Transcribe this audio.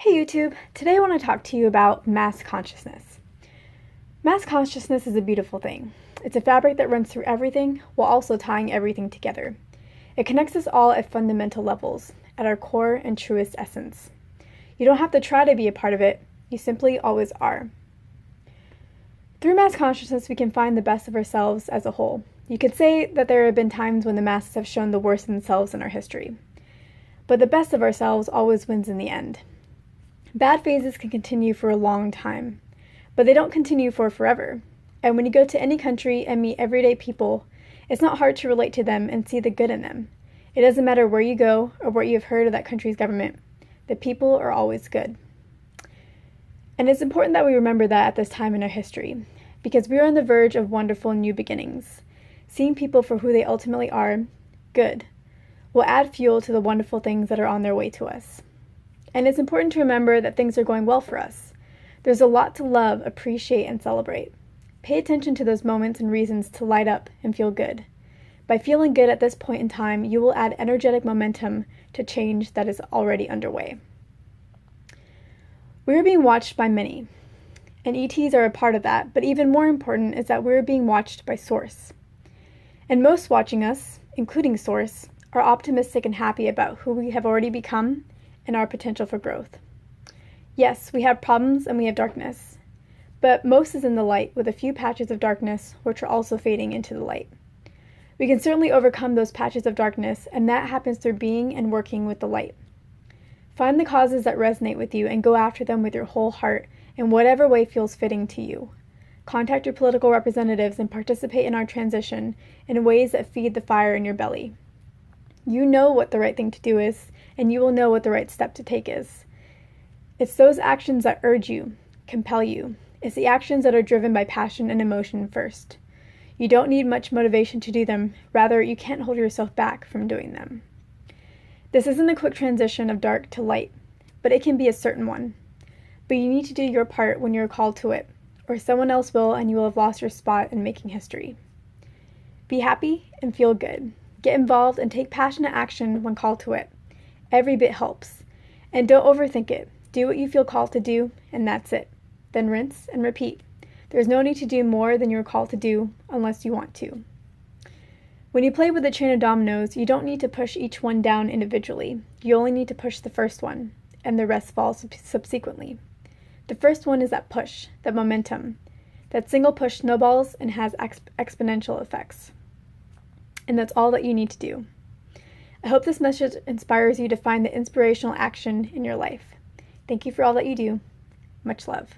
Hey YouTube, today I want to talk to you about mass consciousness. Mass consciousness is a beautiful thing. It's a fabric that runs through everything while also tying everything together. It connects us all at fundamental levels, at our core and truest essence. You don't have to try to be a part of it, you simply always are. Through mass consciousness, we can find the best of ourselves as a whole. You could say that there have been times when the masses have shown the worst of themselves in our history. But the best of ourselves always wins in the end. Bad phases can continue for a long time, but they don't continue for forever. And when you go to any country and meet everyday people, it's not hard to relate to them and see the good in them. It doesn't matter where you go or what you have heard of that country's government. The people are always good. And it's important that we remember that at this time in our history, because we are on the verge of wonderful new beginnings. Seeing people for who they ultimately are, good, will add fuel to the wonderful things that are on their way to us. And it's important to remember that things are going well for us. There's a lot to love, appreciate, and celebrate. Pay attention to those moments and reasons to light up and feel good. By feeling good at this point in time, you will add energetic momentum to change that is already underway. We are being watched by many, and ETs are a part of that, but even more important is that we're being watched by Source. And most watching us, including Source, are optimistic and happy about who we have already become and our potential for growth. Yes, we have problems and we have darkness, but most is in the light with a few patches of darkness which are also fading into the light. We can certainly overcome those patches of darkness, and that happens through being and working with the light. Find the causes that resonate with you and go after them with your whole heart in whatever way feels fitting to you. Contact your political representatives and participate in our transition in ways that feed the fire in your belly. You know what the right thing to do is, and you will know what the right step to take is. It's those actions that urge you, compel you. It's the actions that are driven by passion and emotion first. You don't need much motivation to do them, rather you can't hold yourself back from doing them. This isn't a quick transition of dark to light, but it can be a certain one. But you need to do your part when you're called to it, or someone else will and you will have lost your spot in making history. Be happy and feel good. Get involved and take passionate action when called to it. Every bit helps. And don't overthink it. Do what you feel called to do, and that's it. Then rinse and repeat. There's no need to do more than you're called to do unless you want to. When you play with a chain of dominoes, you don't need to push each one down individually. You only need to push the first one, and the rest falls subsequently. The first one is that push, that momentum. That single push snowballs and has exponential effects. And that's all that you need to do. I hope this message inspires you to find the inspirational action in your life. Thank you for all that you do. Much love.